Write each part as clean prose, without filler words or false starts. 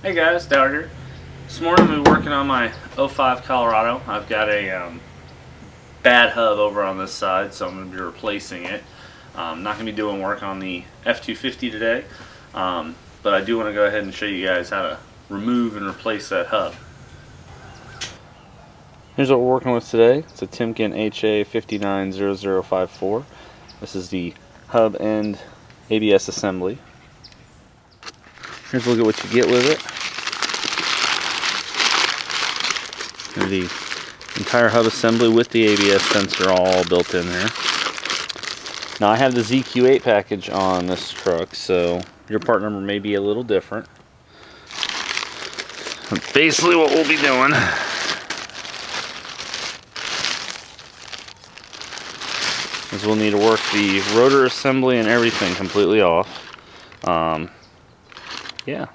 Hey guys, Doward here. This morning we're working on my '05 Colorado. I've got a bad hub over on this side, so I'm going to be replacing it. I'm not going to be doing work on the F250 today, but I do want to go ahead and show you guys how to remove and replace that hub. Here's what we're working with today. It's a Timken HA590054. This is the hub end ABS assembly. Here's a look at what you get with it. There's the entire hub assembly with the ABS sensor all built in there. Now I have the ZQ8 package on this truck, so your part number may be a little different. But basically what we'll be doing is we'll need to work the rotor assembly and everything completely off. Yeah,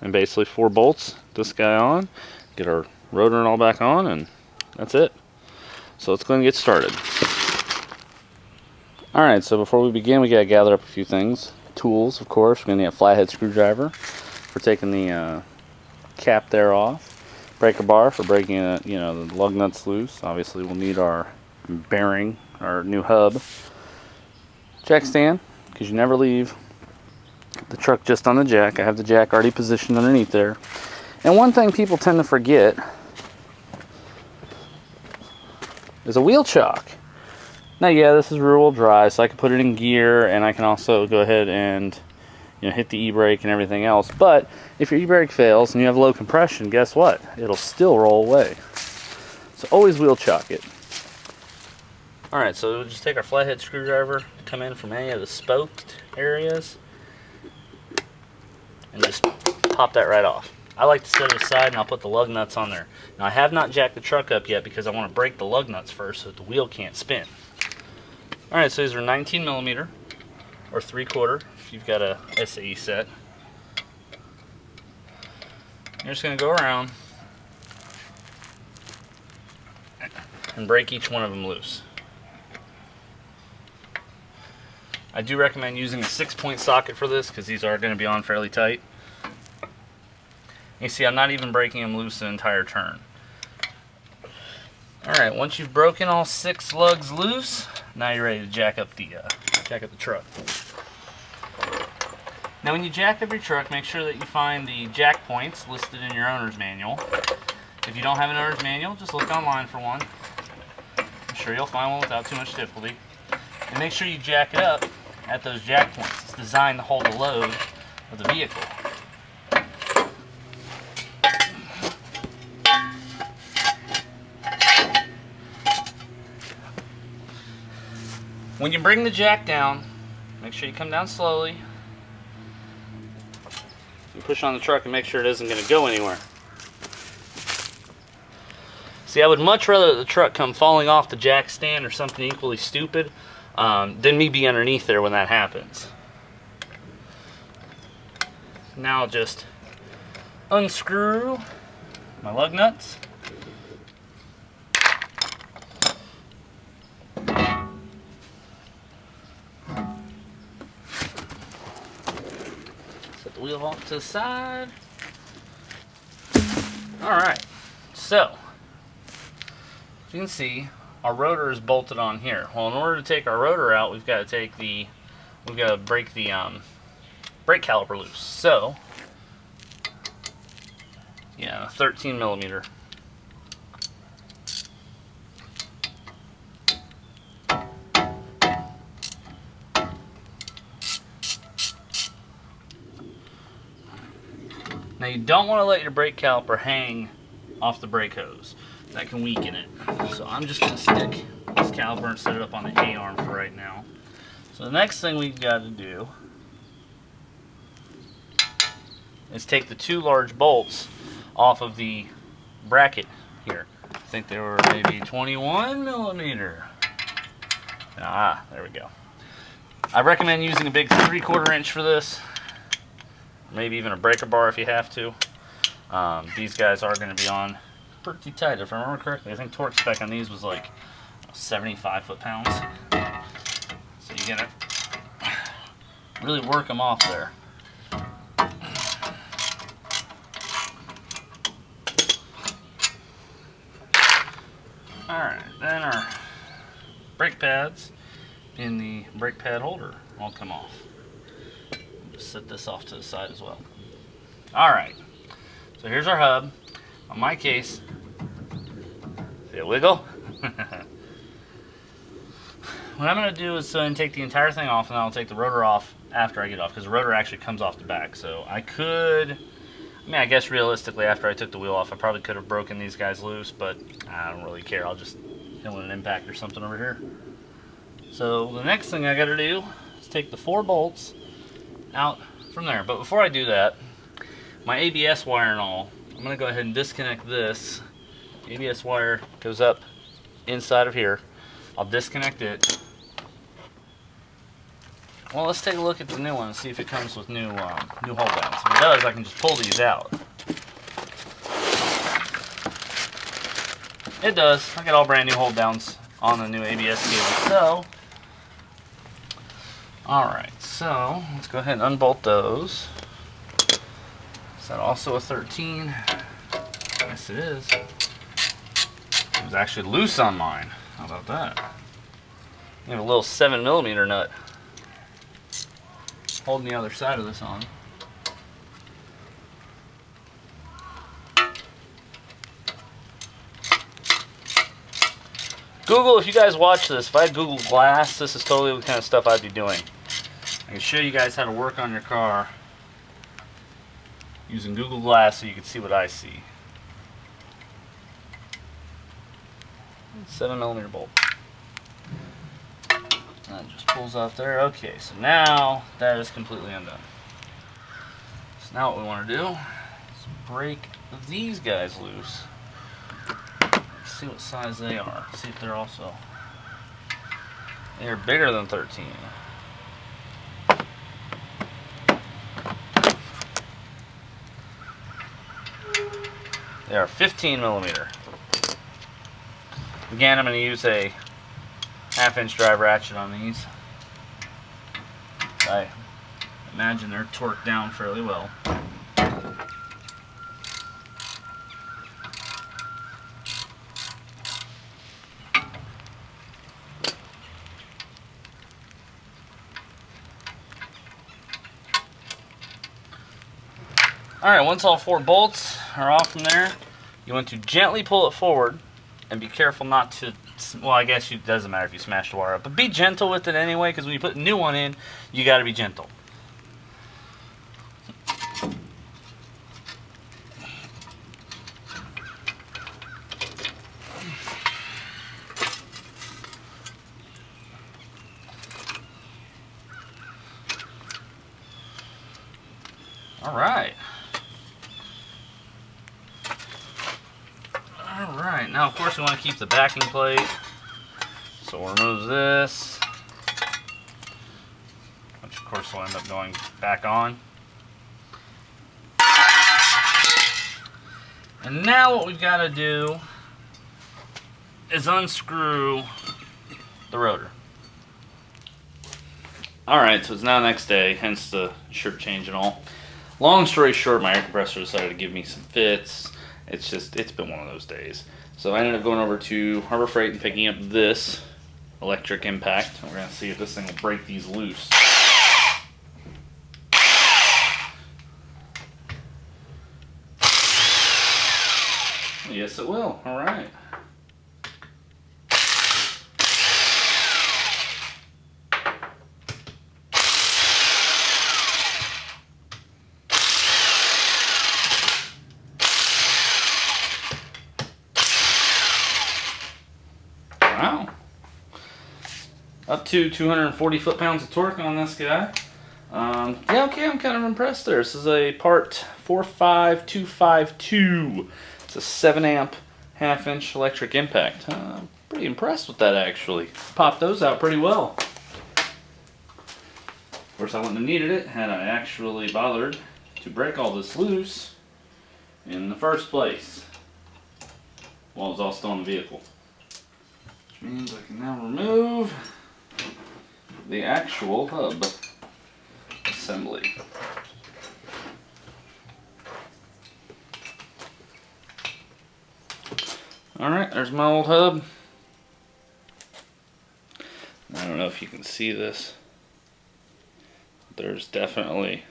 and basically 4 bolts, this guy on, get our rotor and all back on, and that's it. So let's go and get started. Alright, so before we begin, we gotta gather up a few things. Tools, of course. We're gonna need a flathead screwdriver for taking the cap there off. Breaker bar for breaking the lug nuts loose. Obviously we'll need our bearing, our new hub. Jack stand, because you never leave the truck just on the jack. I have the jack already positioned underneath there. And one thing people tend to forget is a wheel chock. Now yeah, this is rear wheel drive, so I can put it in gear, and I can also go ahead and hit the e-brake and everything else. But if your e-brake fails and you have low compression, guess what? It'll still roll away. So always wheel chock it. Alright, so we'll just take our flathead screwdriver, come in from any of the spoked areas, and just pop that right off. I like to set it aside and I'll put the lug nuts on there. Now I have not jacked the truck up yet because I want to break the lug nuts first so that the wheel can't spin. Alright, so these are 19mm or 3/4 if you've got a SAE set. You're just going to go around and break each one of them loose. I do recommend using a 6-point socket for this because these are going to be on fairly tight. You see, I'm not even breaking them loose the entire turn. Alright, once you've broken all 6 lugs loose, now you're ready to jack up the truck. Now when you jack up your truck, make sure that you find the jack points listed in your owner's manual. If you don't have an owner's manual, just look online for one. I'm sure you'll find one without too much difficulty. And make sure you jack it up at those jack points. It's designed to hold the load of the vehicle. When you bring the jack down, make sure you come down slowly. You push on the truck and make sure it isn't going to go anywhere. See, I would much rather the truck come falling off the jack stand or something equally stupid than me be underneath there when that happens. Now I'll just unscrew my lug nuts. Set the wheel off to the side. Alright, so as you can see, our rotor is bolted on here. Well, in order to take our rotor out, we've got to break the brake caliper loose. So, yeah, 13mm. Now you don't want to let your brake caliper hang off the brake hose. That can weaken it. So I'm just going to stick this caliper and set it up on the A-arm for right now. So the next thing we've got to do is take the 2 large bolts off of the bracket here. I think they were maybe 21mm. Ah, there we go. I recommend using a big 3/4 inch for this. Maybe even a breaker bar if you have to. These guys are going to be on pretty tight. If I remember correctly, I think torque spec on these was like 75 foot-pounds. So you gotta really work them off there. brake pads and the brake pad holder all come off. Just set this off to the side as well. Alright, so here's our hub. On my case, see it wiggle? What I'm going to do is take the entire thing off, and then I'll take the rotor off after I get off, because the rotor actually comes off the back. So I guess realistically after I took the wheel off, I probably could have broken these guys loose, but I don't really care. I'll just hit with an impact or something over here. So the next thing I got to do is take the 4 bolts out from there. But before I do that, my ABS wire and all, I'm going to go ahead and disconnect this. The ABS wire goes up inside of here. I'll disconnect it. Well, let's take a look at the new one and see if it comes with new hold downs. If it does, I can just pull these out. It does. I got all brand new hold downs on the new ABS cable. So, alright, so let's go ahead and unbolt those. Is that also a 13? Yes, it is. It was actually loose on mine. How about that? You have a little 7mm nut holding the other side of this on. Google, if you guys watch this, if I had Google Glass, this is totally the kind of stuff I'd be doing. I can show you guys how to work on your car using Google Glass so you can see what I see. 7mm bolt. That just pulls off there. Okay, so now that is completely undone. So now what we want to do is break these guys loose. Let's see what size they are. See if they're also... They're bigger than 13. They are 15mm. Again, I'm going to use a 1/2-inch drive ratchet on these. I imagine they're torqued down fairly well. Alright, once all 4 bolts are off from there, you want to gently pull it forward and be careful not to, well, I guess it doesn't matter if you smash the wire up, but be gentle with it anyway, because when you put a new one in, you got to be gentle. Alright. Alright, now of course we want to keep the backing plate. So we'll remove this, which of course will end up going back on. And now what we've got to do is unscrew the rotor. Alright, so it's now next day, hence the shirt change and all. Long story short, my air compressor decided to give me some fits. It's been one of those days. So I ended up going over to Harbor Freight and picking up this electric impact. We're going to see if this thing will break these loose. Yes, it will. All right. Wow. Up to 240 foot-pounds of torque on this guy. Yeah, okay, I'm kind of impressed there. This is a part 45252. It's a 7-amp, 1/2-inch electric impact. I'm pretty impressed with that, actually. Popped those out pretty well. Of course, I wouldn't have needed it had I actually bothered to break all this loose in the first place while it was all still in the vehicle. Which means I can now remove the actual hub assembly. Alright, there's my old hub. if you can see this. There's definitely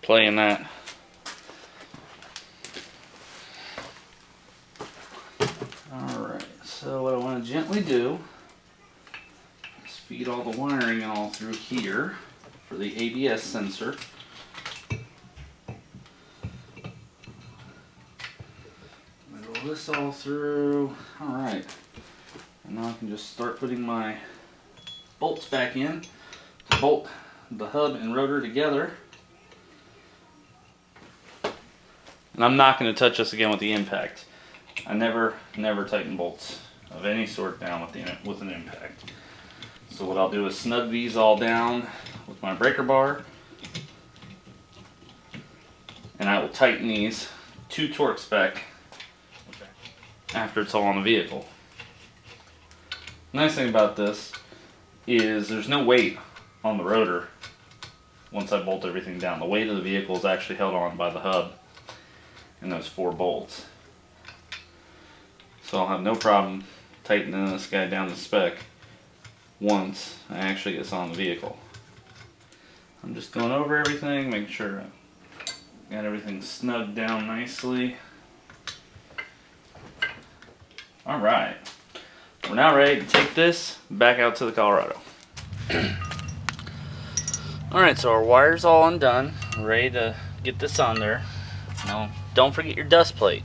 play in that. Alright, so what I want to gently do is feed all the wiring all through here for the ABS sensor. Middle this all through. Alright, and now I can just start putting my bolts back in to bolt the hub and rotor together. And I'm not going to touch this again with the impact. I never tighten bolts of any sort down with an impact. So what I'll do is snug these all down with my breaker bar, and I will tighten these to torque spec after it's all on the vehicle. Nice thing about this is there's no weight on the rotor once I bolt everything down. The weight of the vehicle is actually held on by the hub and those 4 bolts. So I'll have no problem tightening this guy down to spec once I actually get this on the vehicle. I'm just going over everything, making sure I got everything snugged down nicely. Alright, we're now ready to take this back out to the Colorado. Alright, so our wire's all undone. We're ready to get this on there. Now, don't forget your dust plate.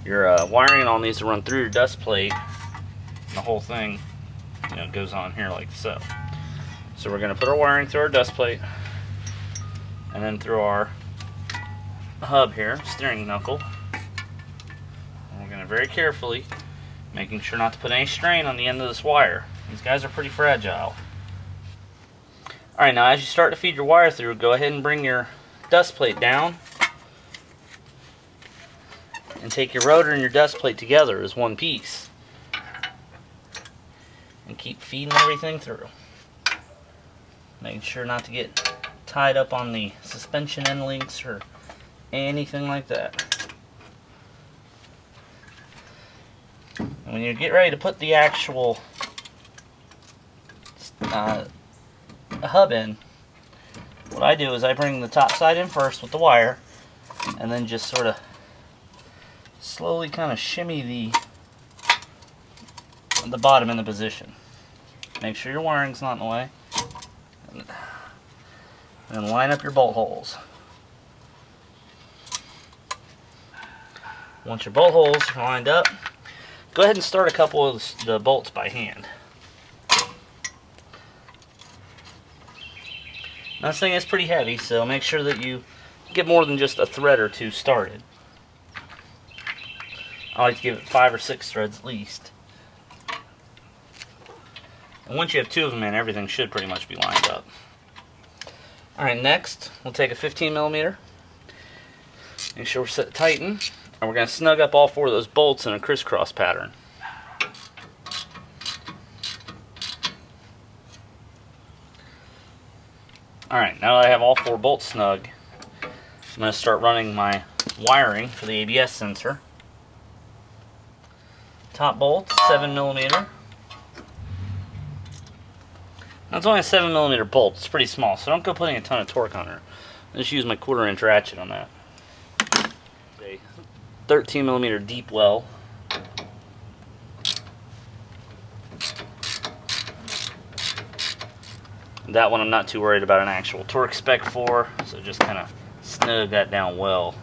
Your wiring all needs to run through your dust plate. The whole thing, goes on here like so. So we're going to put our wiring through our dust plate, and then through our hub here, steering knuckle. And we're going to very carefully, making sure not to put any strain on the end of this wire. These guys are pretty fragile. Alright, now as you start to feed your wire through, go ahead and bring your dust plate down and take your rotor and your dust plate together as one piece. And keep feeding everything through. Making sure not to get tied up on the suspension end links or anything like that. And when you get ready to put the actual hub in, what I do is I bring the top side in first with the wire, and then just sort of slowly kind of shimmy the bottom into position. Make sure your wiring's not in the way. And line up your bolt holes. Once your bolt holes are lined up, go ahead and start a couple of the bolts by hand. Now, this thing is pretty heavy, so make sure that you get more than just a thread or 2 started. I like to give it 5 or 6 threads at least. And once you have 2 of them in, everything should pretty much be lined up. Alright, next we'll take a 15mm, make sure we're set tighten, and we're going to snug up all 4 of those bolts in a crisscross pattern. Alright, now that I have all 4 bolts snug, I'm going to start running my wiring for the ABS sensor. Top bolt, 7mm. Now it's only a 7mm bolt, it's pretty small, so don't go putting a ton of torque on her. I just use my 1/4" ratchet on that. A 13mm deep well. That one I'm not too worried about an actual torque spec for, so just kind of snug that down well.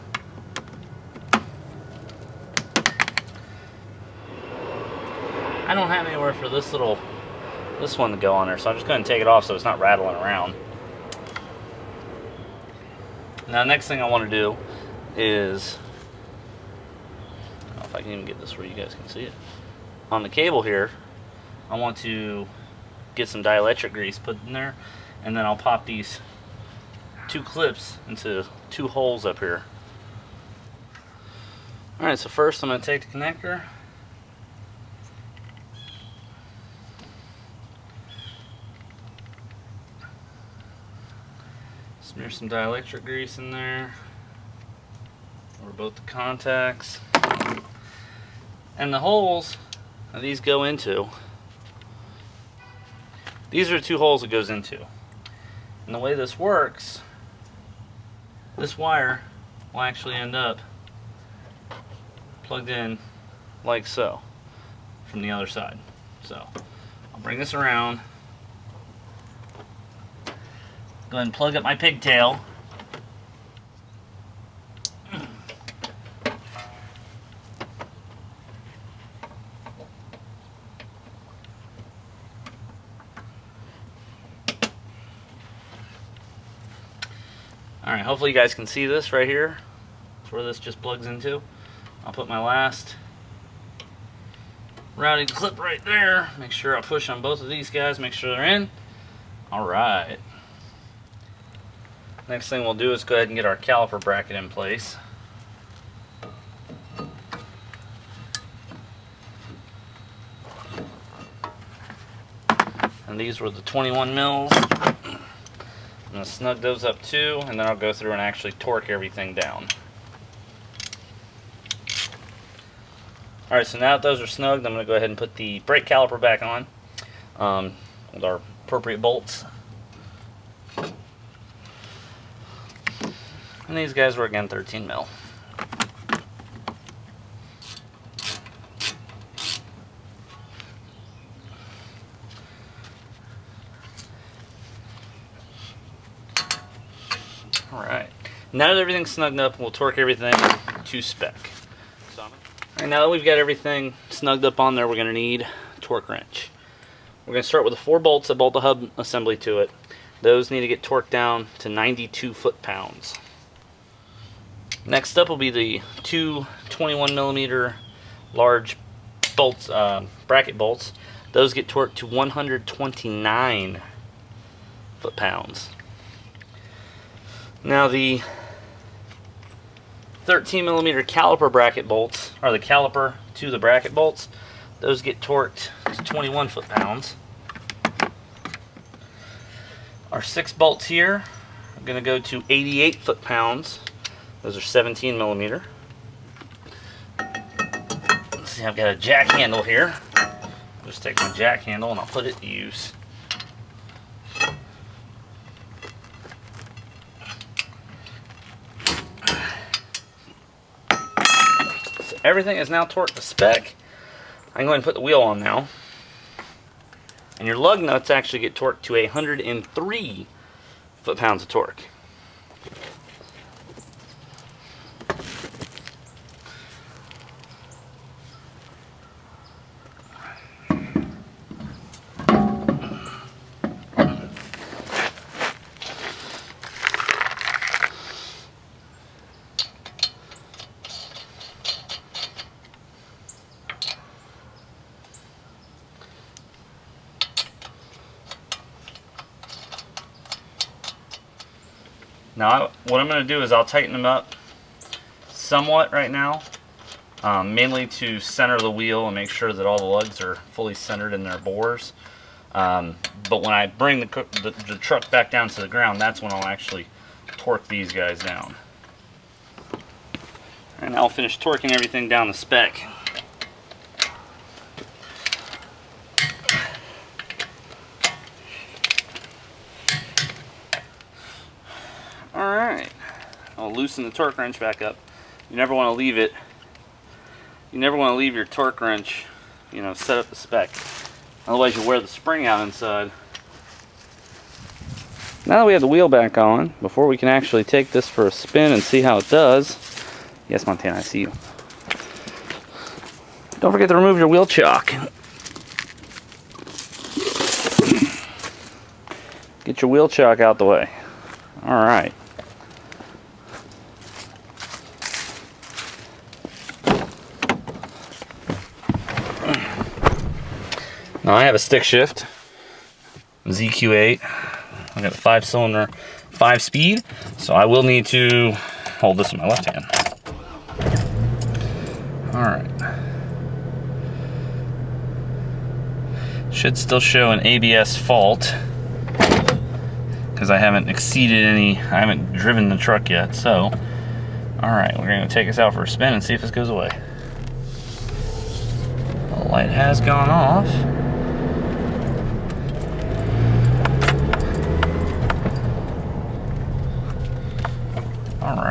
I don't have anywhere for this one to go on there, so I'm just going to take it off so it's not rattling around. Now, the next thing I want to do is, I don't know if I can even get this where you guys can see it. On the cable here, I want to get some dielectric grease put in there, and then I'll pop these 2 clips into 2 holes up here. Alright, so first I'm going to take the connector, smear some dielectric grease in there over both the contacts, and the holes that these go into these are the 2 holes it goes into. And the way this works, this wire will actually end up plugged in like so from the other side. So I'll bring this around, go ahead and plug up my pigtail. Alright, hopefully you guys can see this right here. That's where this just plugs into. I'll put my last routing clip right there. Make sure I push on both of these guys, make sure they're in. Alright. Next thing we'll do is go ahead and get our caliper bracket in place. And these were the 21 mils. I'm going to snug those up too, and then I'll go through and actually torque everything down. Alright, so now that those are snugged, I'm going to go ahead and put the brake caliper back on with our appropriate bolts. And these guys were again 13 mil. Alright, now that everything's snugged up, we'll torque everything to spec. Alright, now that we've got everything snugged up on there, we're going to need a torque wrench. We're going to start with the 4 bolts that bolt the hub assembly to it. Those need to get torqued down to 92 foot-pounds. Next up will be the 2 21mm large bolts, bracket bolts. Those get torqued to 129 foot-pounds. Now the 13mm caliper bracket bolts, or the caliper to the bracket bolts, those get torqued to 21 foot-pounds. Our 6 bolts here are going to go to 88 foot-pounds. Those are 17mm. Let's see, I've got a jack handle here. I'll just take my jack handle and I'll put it to use. So everything is now torqued to spec. I can go ahead and put the wheel on now. And your lug nuts actually get torqued to 103 foot-pounds of torque. Now, what I'm going to do is I'll tighten them up somewhat right now, mainly to center the wheel and make sure that all the lugs are fully centered in their bores. But when I bring the truck back down to the ground, that's when I'll actually torque these guys down. And I'll finish torquing everything down to spec. Alright, I'll loosen the torque wrench back up. You never want to leave it. You never want to leave your torque wrench, you know, set up the spec. Otherwise you'll wear the spring out inside. Now that we have the wheel back on, before we can actually take this for a spin and see how it does. Yes, Montana, I see you. Don't forget to remove your wheel chock. Get your wheel chock out the way. Alright. Now I have a stick shift, ZQ8. I got a 5-cylinder, 5-speed, so I will need to hold this in my left hand. Alright. Should still show an ABS fault, because I haven't exceeded any, I haven't driven the truck yet, so. Alright, we're going to take this out for a spin and see if this goes away. The light has gone off.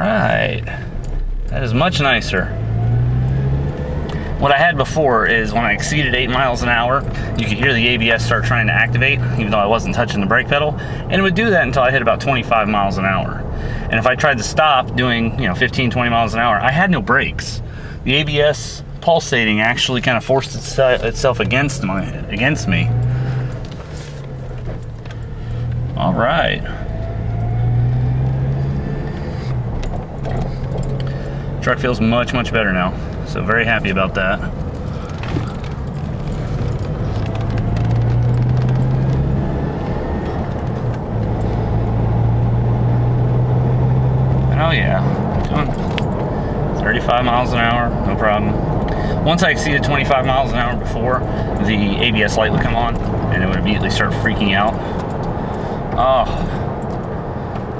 right, that is much nicer. What I had before is when I exceeded 8 miles an hour, you could hear the ABS start trying to activate, even though I wasn't touching the brake pedal, and it would do that until I hit about 25 miles an hour. And if I tried to stop doing, 15, 20 miles an hour, I had no brakes. The ABS pulsating actually kind of forced itself against me. All right. Truck feels much, much better now. So very happy about that. And oh yeah, doing 35 miles an hour, no problem. Once I exceeded 25 miles an hour before, the ABS light would come on and it would immediately start freaking out.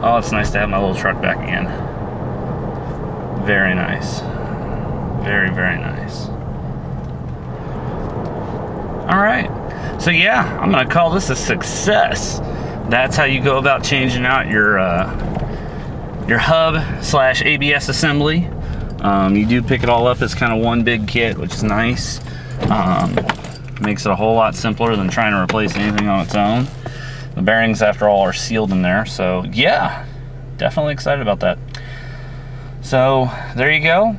Oh, it's nice to have my little truck back again. Very nice. Very, very nice. All right. So yeah, I'm gonna call this a success. That's how you go about changing out your hub/ABS assembly. You do pick it all up as kind of one big kit, which is nice. Makes it a whole lot simpler than trying to replace anything on its own. The bearings, after all, are sealed in there, so yeah, definitely excited about that. So there you go.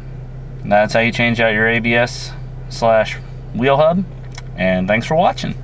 That's how you change out your ABS/wheel hub, and thanks for watching.